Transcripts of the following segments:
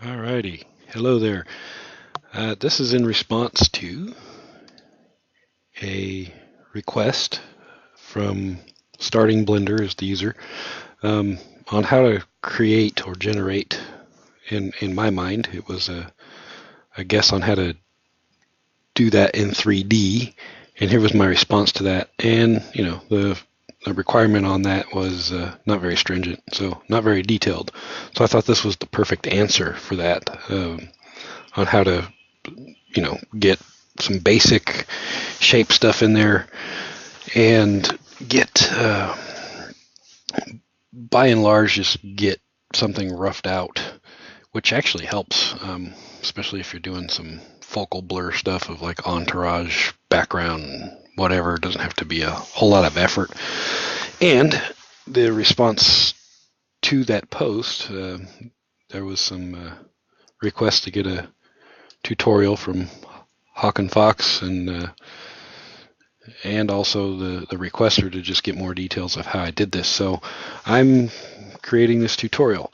Alrighty, hello there. This is in response to a request from Starting Blender as the user on how to create or generate. In my mind, it was a guess on how to do that in 3D, and here was my response to that. And the requirement on that was not very stringent, so not very detailed. So I thought this was the perfect answer for that, on how to get some basic shape stuff in there and get by and large just get something roughed out, which actually helps, especially if you're doing some focal blur stuff of like entourage, background, whatever. It doesn't have to be a whole lot of effort. And the response to that post, there was some requests to get a tutorial from Hawk and Fox, and also the requester to just get more details of how I did this. So I'm creating this tutorial.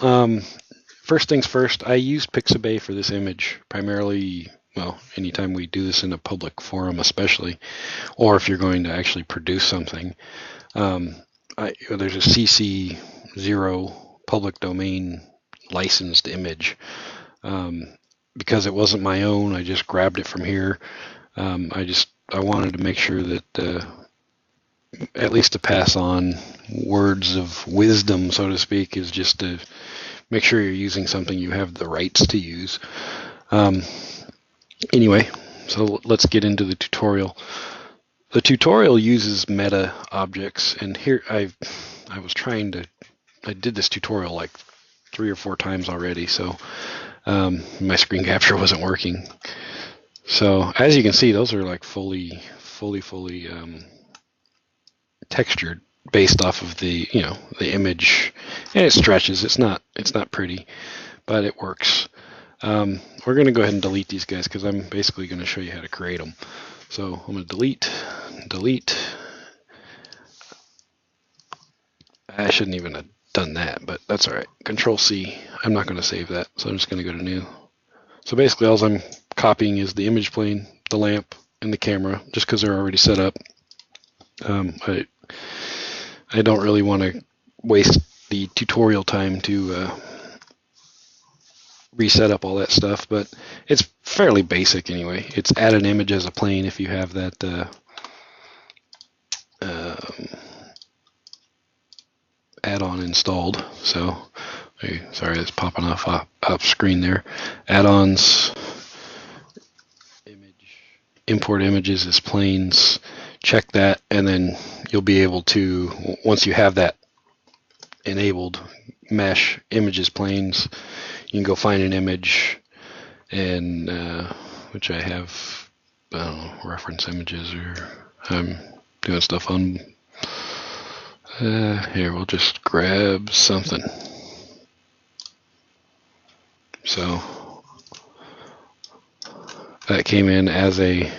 First things first, I use Pixabay for this image primarily. Well, anytime we do this in a public forum especially, or if you're going to actually produce something, there's a CC0 public domain licensed image. Because it wasn't my own, I just grabbed it from here. I wanted to make sure that at least to pass on words of wisdom, so to speak, is just to make sure you're using something you have the rights to use. Anyway, so let's get into the tutorial. The tutorial uses meta objects, and here I did this tutorial like 3 or 4 times already, so my screen capture wasn't working. So as you can see, those are like fully textured based off of the the image, and it stretches. It's not pretty, but it works. We're going to go ahead and delete these guys because I'm basically going to show you how to create them. So I'm going to delete. I shouldn't even have done that, but that's all right. Control C. I'm not going to save that, so I'm just going to go to new. So basically all I'm copying is the image plane, the lamp, and the camera, just because they're already set up. I don't really want to waste the tutorial time to reset up all that stuff, but it's fairly basic anyway. It's add an image as a plane if you have that add-on installed. So sorry, it's popping off screen there. Add-ons, import images as planes, check that, and then you'll be able to, once you have that enabled, mesh images planes, you can go find an image, and which I have, I don't know, reference images, or I'm doing stuff on here. We'll just grab something. So that came in as a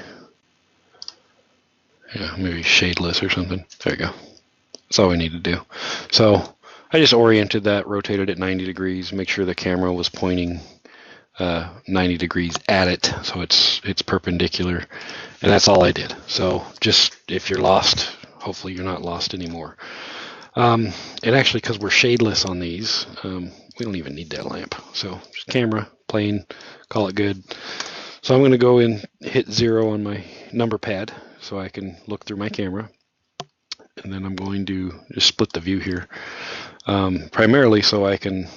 maybe shadeless or something. There you go. That's all we need to do. So I just oriented that, rotated it 90 degrees, make sure the camera was pointing 90 degrees at it, so it's perpendicular, and that's all I did. So just, if you're lost, hopefully you're not lost anymore. And actually, because we're shadeless on these, we don't even need that lamp. So just camera, plane, call it good. So I'm going to go in, hit 0 on my number pad so I can look through my camera. And then I'm going to just split the view here, primarily so I'm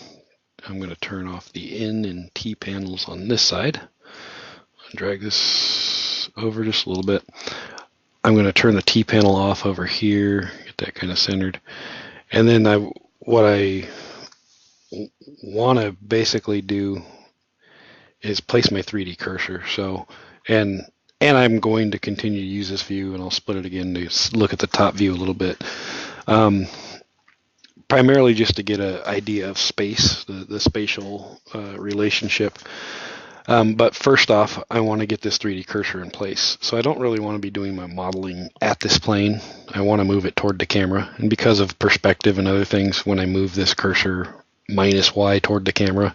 going to turn off the N and T panels on this side. I'll drag this over just a little bit. I'm going to turn the T panel off over here, get that kind of centered. And then what I want to basically do is place my 3D cursor. So, and I'm going to continue to use this view, and I'll split it again to look at the top view a little bit. Primarily just to get an idea of space, the spatial relationship. But first off, I want to get this 3D cursor in place. So I don't really want to be doing my modeling at this plane. I want to move it toward the camera. And because of perspective and other things, when I move this cursor -Y toward the camera,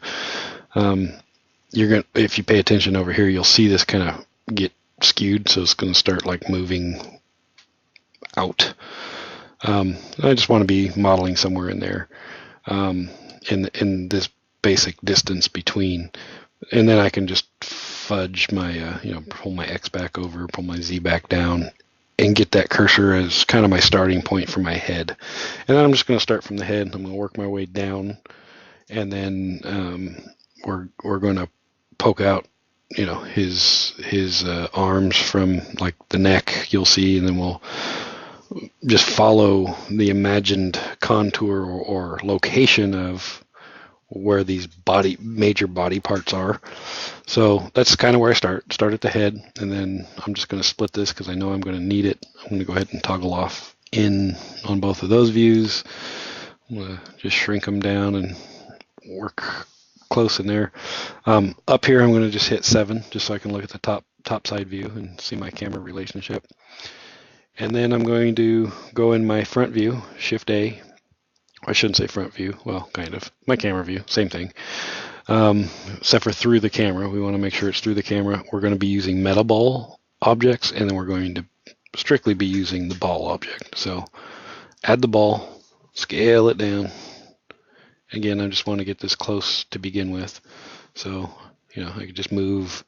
if you pay attention over here, you'll see this kind of get skewed, so it's going to start like moving out. I just want to be modeling somewhere in there, in this basic distance between, and then I can just fudge my, pull my X back over, pull my Z back down, and get that cursor as kind of my starting point for my head. And then I'm just going to start from the head. I'm going to work my way down, and then we're going to poke out, his arms from like the neck, you'll see, and then we'll just follow the imagined contour or location of where these major body parts are. So that's kind of where I start at the head, and then I'm just going to split this because I know I'm going to need it. I'm going to go ahead and toggle off in on both of those views. I'm going to just shrink them down and work close in there. Up here I'm going to just hit 7 just so I can look at the top side view and see my camera relationship. And then I'm going to go in my front view, Shift A. I shouldn't say front view, well, kind of. My camera view, same thing. Except for through the camera. We want to make sure it's through the camera. We're going to be using Metaball objects, and then we're going to strictly be using the ball object. So add the ball, scale it down. Again, I just want to get this close to begin with. So, I could just move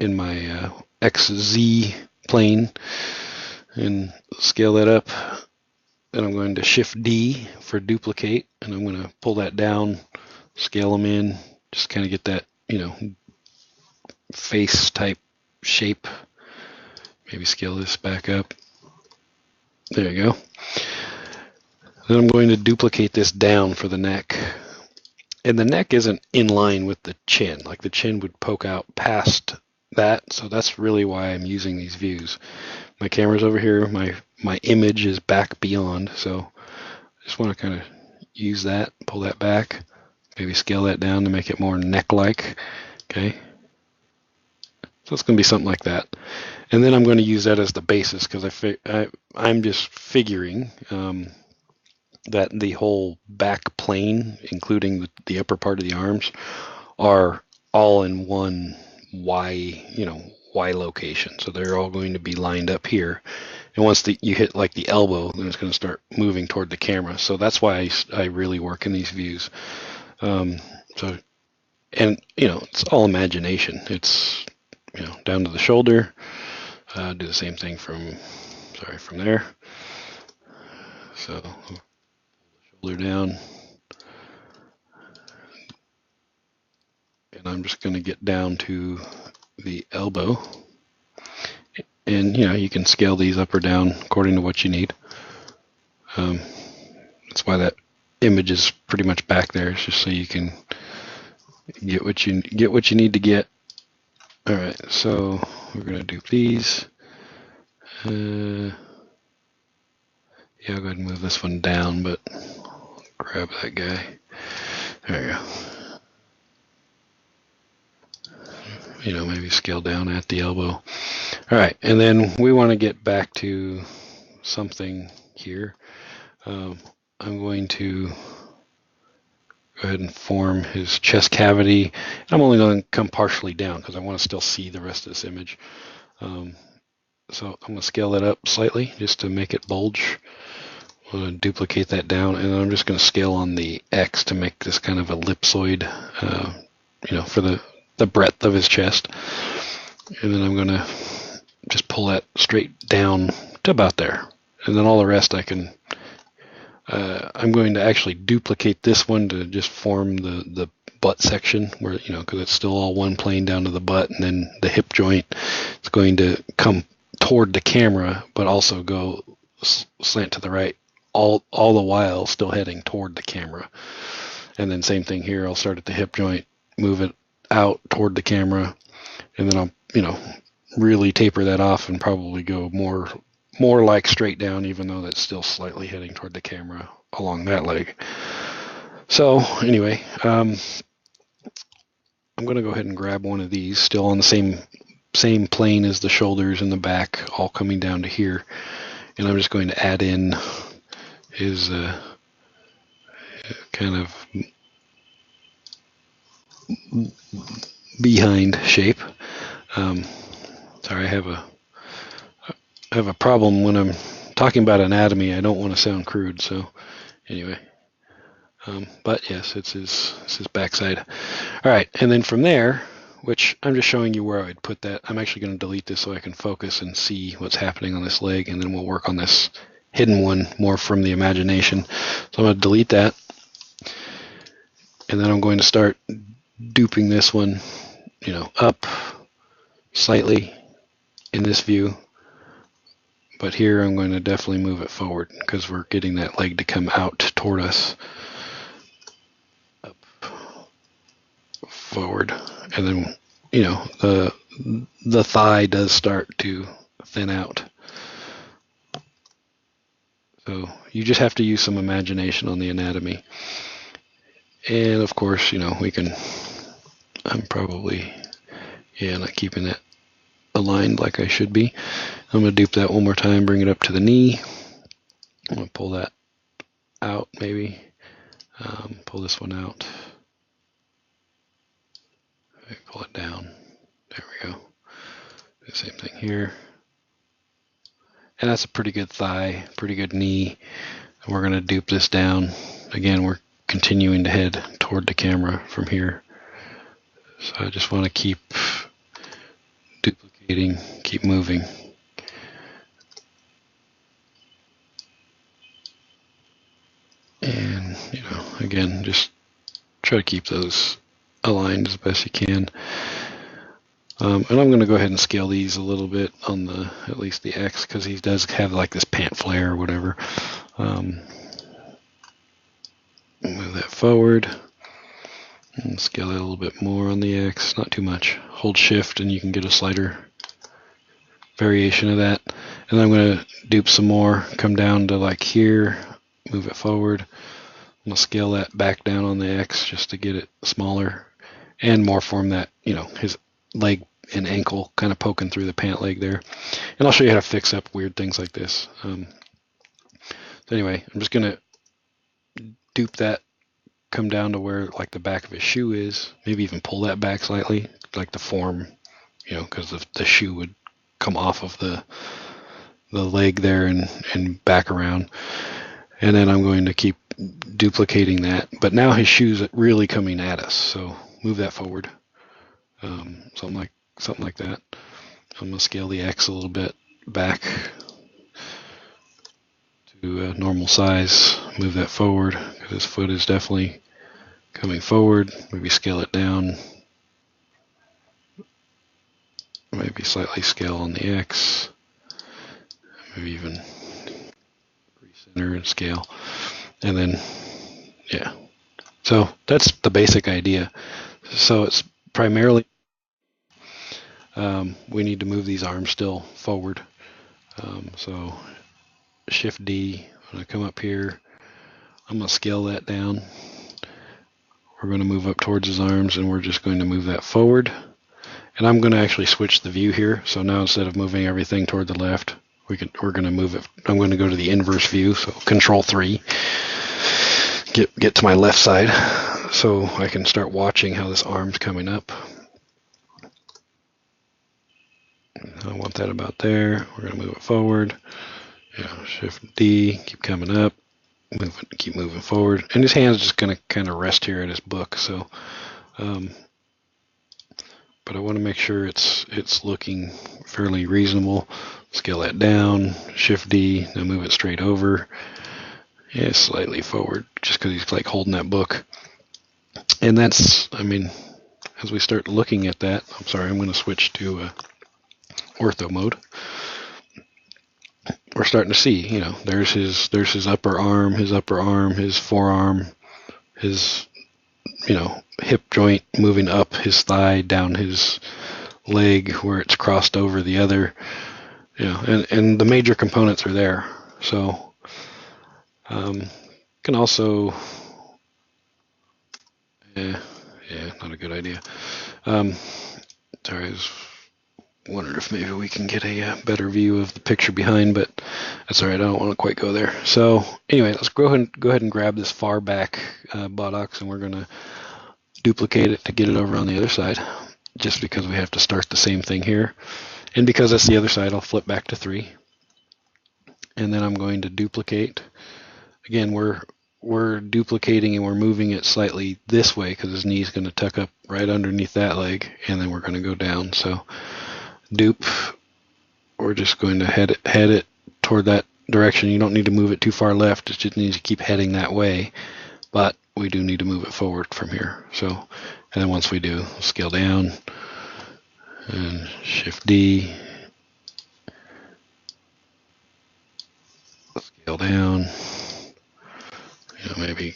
in my XZ plane and scale that up. Then I'm going to Shift D for duplicate, and I'm going to pull that down, scale them in, just kind of get that, face type shape. Maybe scale this back up. There you go. Then I'm going to duplicate this down for the neck. And the neck isn't in line with the chin. Like the chin would poke out past that, so that's really why I'm using these views. My camera's over here, my image is back beyond, so I just want to kind of use that, pull that back, maybe scale that down to make it more neck-like. Okay, so it's going to be something like that. And then I'm going to use that as the basis because I'm just figuring that the whole back plane, including the upper part of the arms, are all in one Y location. So they're all going to be lined up here. And once you hit like the elbow, then it's going to start moving toward the camera. So that's why I really work in these views. And it's all imagination. It's, down to the shoulder. Do the same thing from there. So shoulder down. And I'm just going to get down to the elbow. And, you can scale these up or down according to what you need. That's why that image is pretty much back there. It's just so you can get what you need to get. All right, so we're going to do these. Yeah, I'll go ahead and move this one down, but I'll grab that guy. There you go. Maybe scale down at the elbow. All right, and then we want to get back to something here. I'm going to go ahead and form his chest cavity. I'm only going to come partially down because I want to still see the rest of this image. So I'm going to scale that up slightly just to make it bulge. I'm going to duplicate that down, and then I'm just going to scale on the X to make this kind of ellipsoid, for the breadth of his chest. And then I'm going to just pull that straight down to about there. And then all the rest I can, I'm going to actually duplicate this one to just form the butt section where, because it's still all one plane down to the butt, and then the hip joint is going to come toward the camera, but also go slant to the right, all the while still heading toward the camera. And then same thing here, I'll start at the hip joint, move it out toward the camera, and then I'll, really taper that off and probably go more like straight down, even though that's still slightly heading toward the camera along that leg. So anyway, I'm going to go ahead and grab one of these, still on the same plane as the shoulders and the back, all coming down to here. And I'm just going to add in his kind of behind shape. Sorry, I have a problem when I'm talking about anatomy. I don't want to sound crude, so anyway. But yes, it's his backside. All right, and then from there, which I'm just showing you where I would put that. I'm actually going to delete this so I can focus and see what's happening on this leg, and then we'll work on this hidden one more from the imagination. So I'm going to delete that, and then I'm going to start duping this one, up slightly in this view. But here I'm going to definitely move it forward because we're getting that leg to come out toward us. Up, forward, and then the thigh does start to thin out. So you just have to use some imagination on the anatomy. And of course, we can, I'm probably, not keeping it aligned like I should be. I'm going to dupe that one more time, bring it up to the knee. I'm going to pull that out maybe. Pull this one out. Pull it down. There we go. The same thing here. And that's a pretty good thigh, pretty good knee. And we're going to dupe this down. Again, we're continuing to head toward the camera from here. So I just want to keep duplicating, keep moving. And, again, just try to keep those aligned as best you can. And I'm going to go ahead and scale these a little bit on at least the X, because he does have like this pant flare or whatever. Move that forward and scale it a little bit more on the X, not too much. Hold shift and you can get a slighter variation of that. And then I'm going to dupe some more, come down to like here, move it forward. I'm going to scale that back down on the X just to get it smaller and more form that, his leg and ankle kind of poking through the pant leg there. And I'll show you how to fix up weird things like this. So anyway, I'm just going to dupe that, come down to where like the back of his shoe is, maybe even pull that back slightly, like the form, because the shoe would come off of the leg there and back around. And then I'm going to keep duplicating that. But now his shoe's really coming at us, so move that forward. Something like that. I'm going to scale the X a little bit back to normal size. Move that forward because his foot is definitely coming forward. Maybe scale it down. Maybe slightly scale on the X. Maybe even recenter and scale. And then, yeah. So that's the basic idea. So it's primarily we need to move these arms still forward. So Shift D, when I come up here, I'm going to scale that down. We're going to move up towards his arms and we're just going to move that forward. And I'm going to actually switch the view here. So now instead of moving everything toward the left, we're going to move it. I'm going to go to the inverse view. So Control 3, get to my left side so I can start watching how this arm's coming up. I want that about there. We're going to move it forward. Shift D, keep coming up. Keep moving forward. And his hand's just going to kind of rest here at his book. So, but I want to make sure it's looking fairly reasonable. Scale that down. Shift D, now move it straight over. Yeah, slightly forward, just because he's like holding that book. And that's, as we start looking at that, I'm sorry, I'm going to switch to ortho mode. We're starting to see, there's his upper arm, his forearm, his, hip joint moving up his thigh, down his leg where it's crossed over the other, and the major components are there. So, can also, not a good idea. Sorry, I was wondered if maybe we can get a better view of the picture behind, but that's all right. I don't want to quite go there. So anyway, let's go ahead and grab this far back buttocks, and we're going to duplicate it to get it over on the other side. just because we have to start the same thing here. And because that's the other side, I'll flip back to 3. And then I'm going to duplicate. Again, we're duplicating and we're moving it slightly this way because his knee's going to tuck up right underneath that leg, and then we're going to go down. So dupe, we're just going to head it toward that direction. You don't need to move it too far left, it just needs to keep heading that way, but we do need to move it forward from here. So, and then once we do, scale down and Shift D, scale down, maybe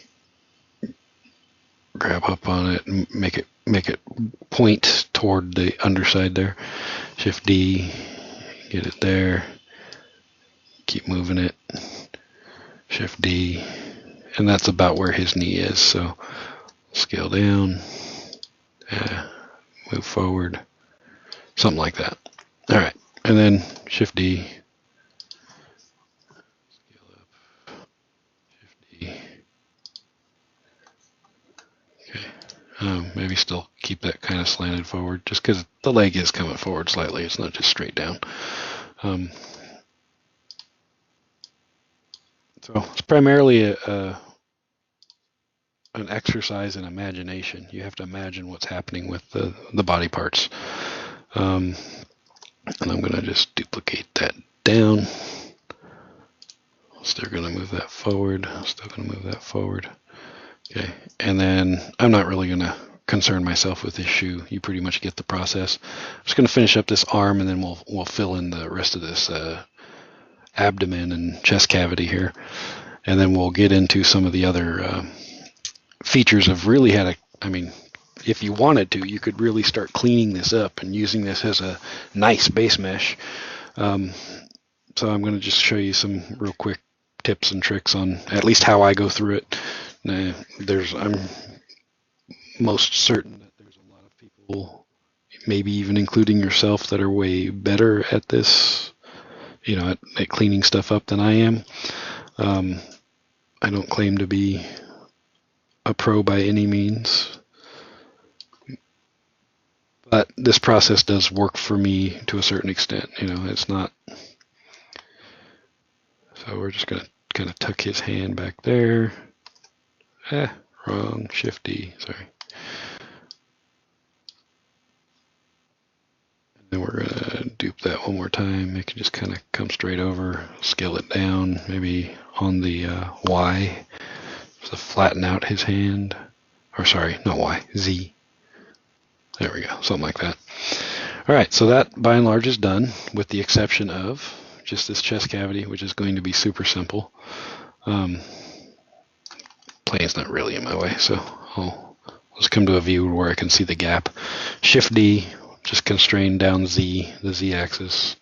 grab up on it and make it point toward the underside there. Shift D, get it there, keep moving it, Shift D, and that's about where his knee is. So scale down, move forward, something like that. All right, and then Shift D, scale up, Shift D. Okay, maybe still keep that kind of slanted forward, just because the leg is coming forward slightly. It's not just straight down. So it's primarily an exercise in imagination. You have to imagine what's happening with the body parts. And I'm going to just duplicate that down. Still going to move that forward. Still going to move that forward. Okay, and then I'm not really going to concern myself with this shoe. You pretty much get the process. I'm just going to finish up this arm, and then we'll fill in the rest of this abdomen and chest cavity here, and then we'll get into some of the other features of really how to, I mean, if you wanted to, you could really start cleaning this up and using this as a nice base mesh. So I'm going to just show you some real quick tips and tricks on at least how I go through it. I'm most certain that there's a lot of people, maybe even including yourself, that are way better at this, at cleaning stuff up than I am. I don't claim to be a pro by any means, but this process does work for me to a certain extent. It's not. So we're just going to kind of tuck his hand back there. Wrong, Shift D, sorry. And then we're going to dupe that one more time. Make it just kind of come straight over, scale it down, maybe on the Y, so flatten out his hand. Or sorry, not Y, Z. There we go, something like that. All right, so that by and large is done, with the exception of just this chest cavity, which is going to be super simple. Plane's not really in my way, so let's come to a view where I can see the gap. Shift D, just constrain down Z, the Z axis.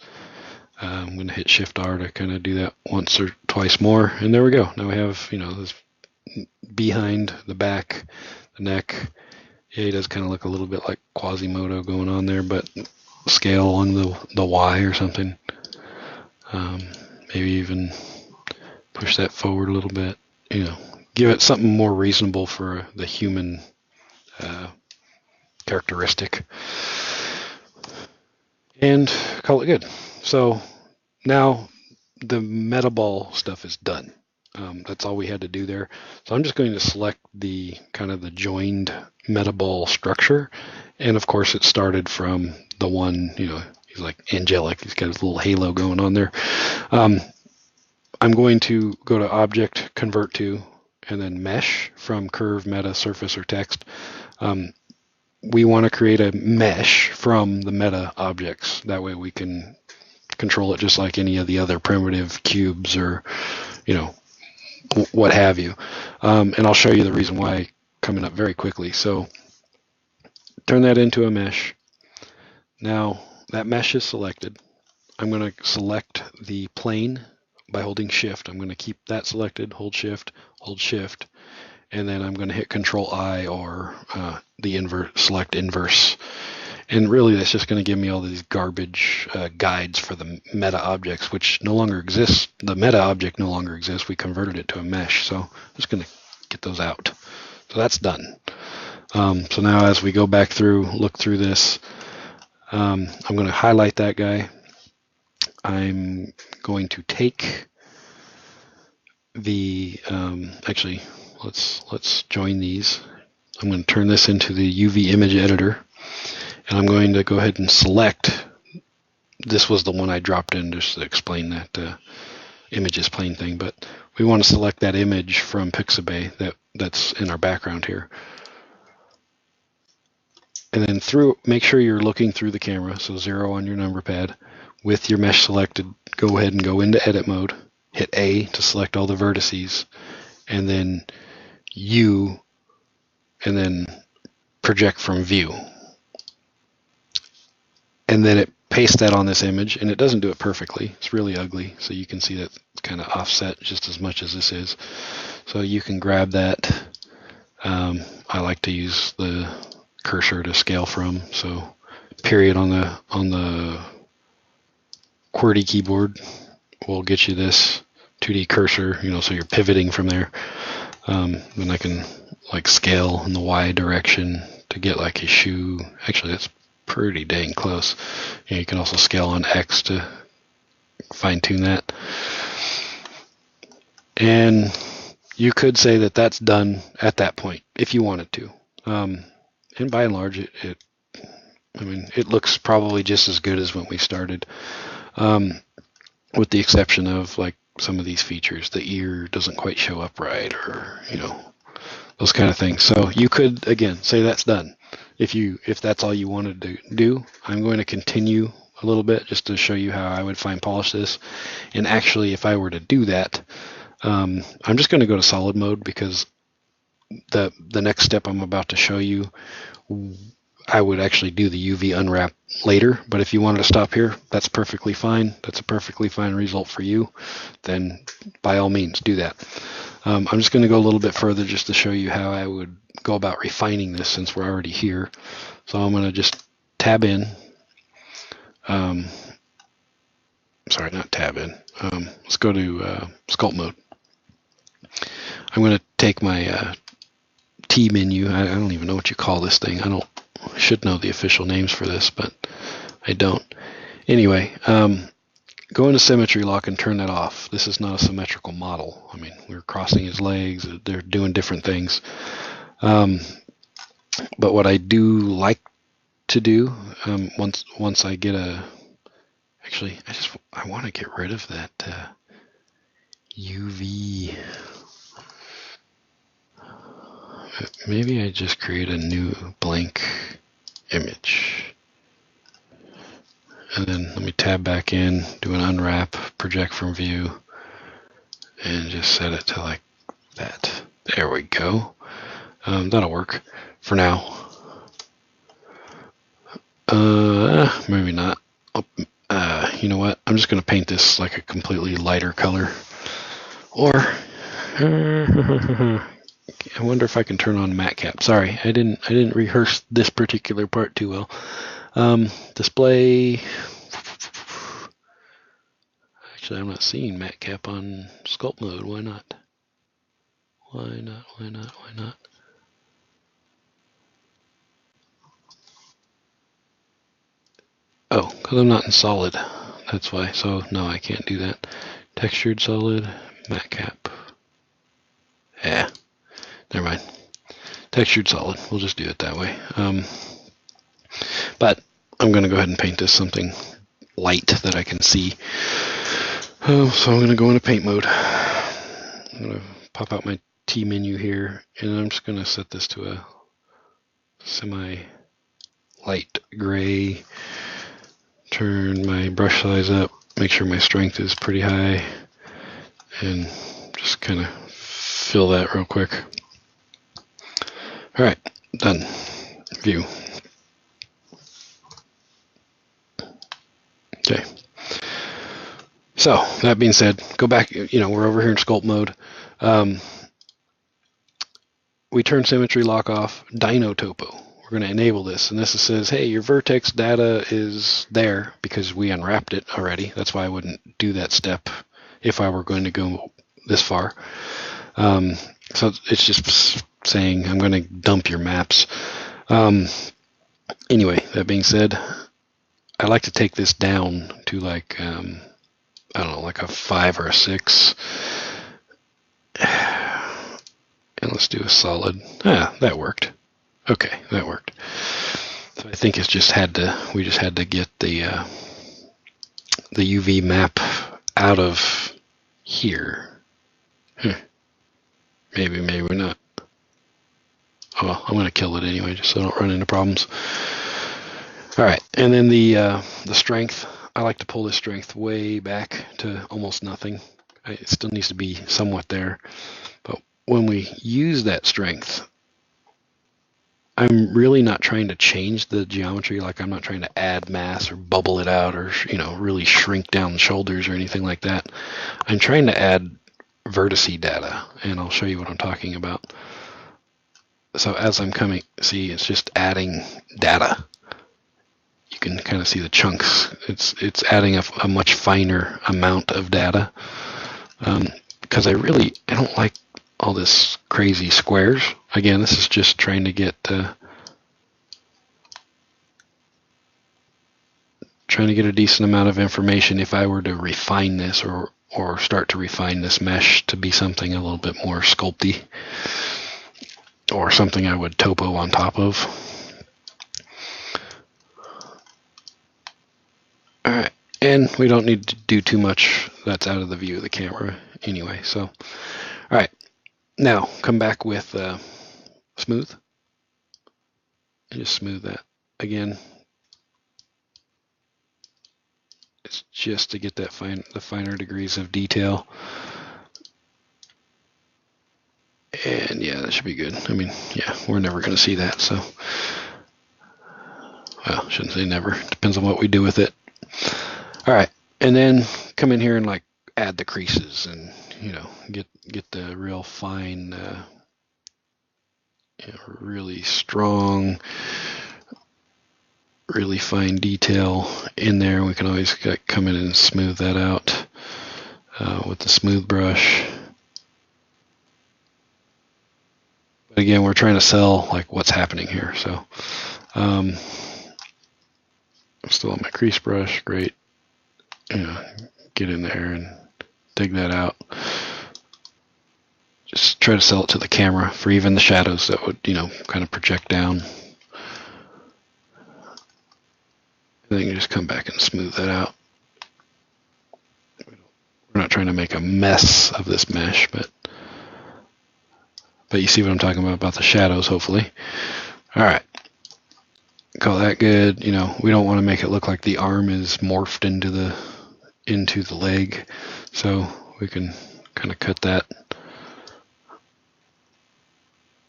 I'm going to hit Shift R to kind of do that once or twice more, and there we go. Now we have, this behind the back, the neck. Yeah, he does kind of look a little bit like Quasimodo going on there, but scale along the Y or something. Maybe even push that forward a little bit. Give it something more reasonable for the human characteristic, and call it good. So now the Metaball stuff is done. That's all we had to do there. So I'm just going to select the kind of the joined Metaball structure, and of course it started from the one, he's like angelic, he's got his little halo going on there. I'm going to go to Object, Convert to, and then Mesh from Curve, Meta, Surface, or Text. We want to create a mesh from the meta objects. That way we can control it just like any of the other primitive cubes or, what have you. And I'll show you the reason why coming up very quickly. So turn that into a mesh. Now that mesh is selected. I'm going to select the plane by holding Shift. I'm going to keep that selected, hold Shift, and then I'm going to hit Control I or the select inverse. And really that's just going to give me all these garbage guides for the meta objects, which no longer exists. The meta object no longer exists. We converted it to a mesh. So I'm just going to get those out. So that's done. So now as we go back through, look through this, I'm going to highlight that guy. I'm going to take the, actually, let's join these. I'm going to turn this into the UV image editor, and I'm going to go ahead and select, this was the one I dropped in just to explain that images plane thing, but we want to select that image from Pixabay that's in our background here. And then make sure you're looking through the camera, so 0 on your number pad. With your mesh selected, go ahead and go into edit mode, hit A to select all the vertices, and then U, and then project from view. And then it pastes that on this image, and it doesn't do it perfectly. It's really ugly, so you can see that it's kind of offset just as much as this is. So you can grab that. I like to use the cursor to scale from, so period on the QWERTY keyboard will get you this 2D cursor, so you're pivoting from there. Then I can like scale in the Y direction to get like a shoe. Actually, that's pretty dang close. You can also scale on X to fine tune that. And you could say that that's done at that point if you wanted to. And by and large, it looks probably just as good as when we started, with the exception of like some of these features. The ear doesn't quite show up right, or those kind of things. So you could again say that's done. If that's all you wanted to do, I'm going to continue a little bit just to show you how I would fine polish this. And actually, if I were to do that, I'm just going to go to solid mode, because the next step I'm about to show you, I would actually do the UV unwrap later. But if you wanted to stop here, that's perfectly fine. That's a perfectly fine result for you. Then by all means do that. I'm just going to go a little bit further just to show you how I would go about refining this, since we're already here. So I'm going to just tab in. Sorry, not tab in. Let's go to sculpt mode. I'm going to take my T menu. I don't even know what you call this thing. I should know the official names for this, but I don't. Anyway, go into symmetry lock and turn that off. This is not a symmetrical model. I mean, we're crossing his legs. They're doing different things. But what I do like to do, once I get actually, I want to get rid of that UV. Maybe I just create a new blank image. And then let me tab back in, do an unwrap, project from view, and just set it to like that. There we go. That'll work for now. Maybe not. You know what? I'm just going to paint this like a completely lighter color. Or I wonder if I can turn on matte cap. Sorry, I didn't rehearse this particular part too well. Display. Actually, I'm not seeing matte cap on sculpt mode. Why not? Why not? Why not? Why not? Oh, because I'm not in solid. That's why. So no, I can't do that. Textured solid, matte cap. Yeah. Never mind. Textured solid. We'll just do it that way. But I'm going to go ahead and paint this something light that I can see. So I'm going to go into paint mode. I'm going to pop out my T menu here, and I'm just going to set this to a semi-light gray. Turn my brush size up. Make sure my strength is pretty high, and just kind of fill that real quick. All right, done. View. Okay. So that being said, go back. We're over here in sculpt mode. We turn symmetry lock off. Dino topo. We're going to enable this, and this says, hey, your vertex data is there because we unwrapped it already. That's why I wouldn't do that step if I were going to go this far. So it's just saying I'm going to dump your maps. Anyway, that being said, I like to take this down to like, I don't know, like a 5 or a 6. And let's do a solid. That worked. Okay, that worked. So I think we just had to get the UV map out of here. Maybe not. Oh, well, I'm going to kill it anyway, just so I don't run into problems. All right, and then the strength. I like to pull this strength way back to almost nothing. It still needs to be somewhat there, but when we use that strength, I'm really not trying to change the geometry. Like, I'm not trying to add mass or bubble it out or, really shrink down the shoulders or anything like that. I'm trying to add vertice data, and I'll show you what I'm talking about. So as I'm coming, see, it's just adding data. You can kind of see the chunks. It's adding a much finer amount of data. Because I don't like all this crazy squares. Again, this is just trying to get a decent amount of information if I were to refine this or start to refine this mesh to be something a little bit more sculpty, or something I would topo on top of. All right, and we don't need to do too much. That's out of the view of the camera anyway. So, all right, now come back with smooth, and just smooth that again. It's just to get that the finer degrees of detail. And yeah, that should be good. I mean, yeah, we're never going to see that, so. Well, shouldn't say never. Depends on what we do with it. All right, and then come in here and like add the creases and, get the real fine, really strong, really fine detail in there. We can always come in and smooth that out with the smooth brush. But again, we're trying to sell like what's happening here. So I'm still on my crease brush. Great. Get in there and dig that out. Just try to sell it to the camera for even the shadows that would, kind of project down. And then you just come back and smooth that out. We're not trying to make a mess of this mesh, but you see what I'm talking about the shadows, hopefully. All right. Call that good. We don't want to make it look like the arm is morphed into the leg. So we can kind of cut that.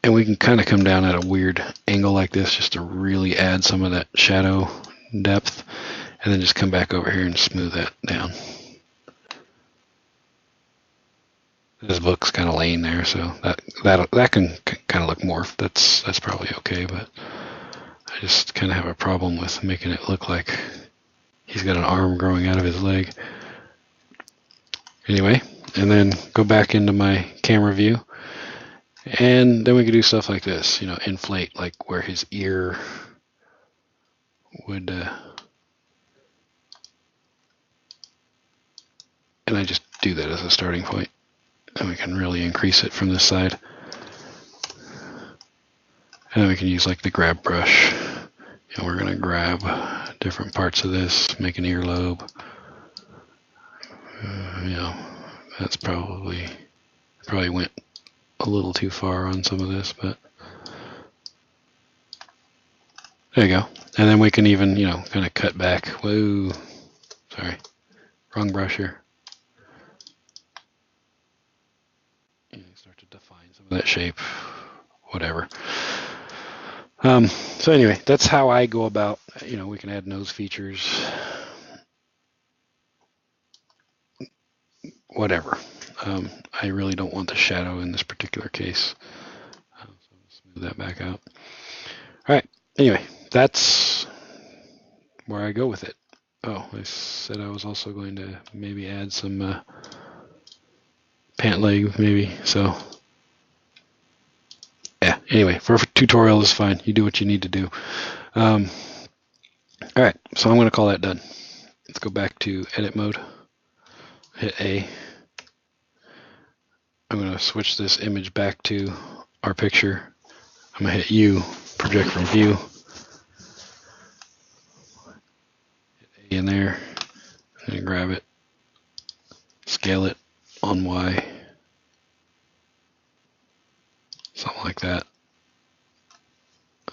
And we can kind of come down at a weird angle like this just to really add some of that shadow depth. And then just come back over here and smooth that down. This book's kind of laying there, so that can kind of look morphed. That's probably okay, but I just kind of have a problem with making it look like he's got an arm growing out of his leg. Anyway, and then go back into my camera view, and then we can do stuff like this, inflate like where his ear would, and I just do that as a starting point. And we can really increase it from this side. And then we can use like the grab brush. And we're going to grab different parts of this, make an earlobe. That's probably went a little too far on some of this, but there you go. And then we can even, kind of cut back. Whoa, sorry, wrong brush here. Start to define some of that shape, whatever. So anyway, that's how I go about, we can add nose features, whatever. I really don't want the shadow in this particular case. So smooth that back out. All right, anyway, that's where I go with it. Oh, I said I was also going to maybe add some pant leg, maybe. So Anyway, for a tutorial is fine. You do what you need to do. All right, so I'm going to call that done. Let's go back to edit mode. Hit A. I'm going to switch this image back to our picture. I'm going to hit U, project from view. Hit A in there, and grab it, scale it on Y. Something like that.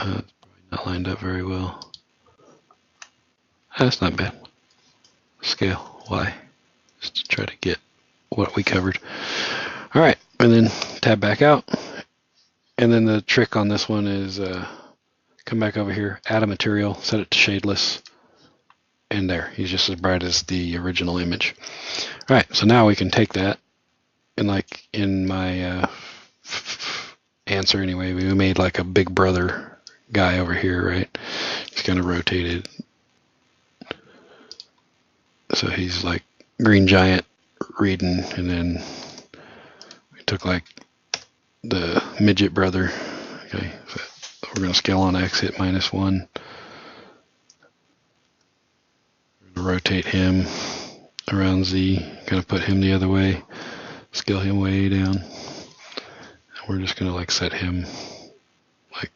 It's probably not lined up very well. That's not bad. Scale Y, just to try to get what we covered. All right, and then tab back out. And then the trick on this one is come back over here, add a material, set it to shadeless, and there, he's just as bright as the original image. All right, so now we can take that, and like in my answer anyway, we made like a big brother guy over here, right? It's kind of rotated. So he's like green giant reading, and then we took like the midget brother. Okay, so we're going to scale on X, hit -1. We're going to rotate him around Z, kind of put him the other way, scale him way down. And we're just going to like set him like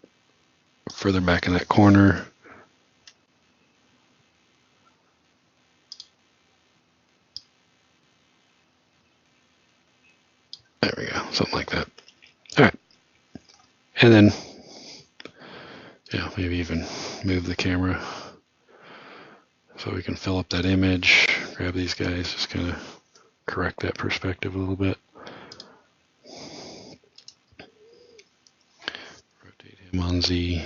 further back in that corner. There we go, something like that. All right, and then maybe even move the camera so we can fill up that image. Grab these guys, just kind of correct that perspective a little bit. Rotate him on Z.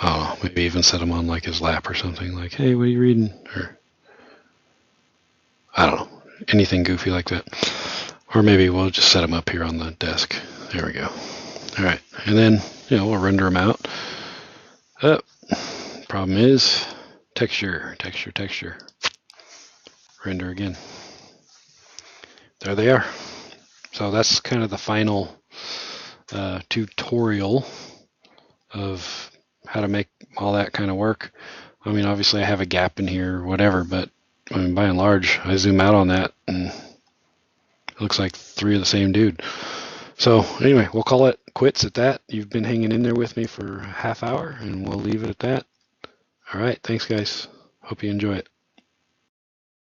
Oh, maybe even set him on like his lap or something. Like, hey, what are you reading? Or I don't know, anything goofy like that. Or maybe we'll just set them up here on the desk. There we go. All right, and then we'll render them out. Problem is texture. Render again. There they are. So that's kind of the final tutorial of how to make all that kind of work. I mean, obviously I have a gap in here or whatever, but I mean, by and large, I zoom out on that and it looks like three of the same dude. So anyway, we'll call it quits at that. You've been hanging in there with me for a half hour, and we'll leave it at that. All right, thanks guys. Hope you enjoy it.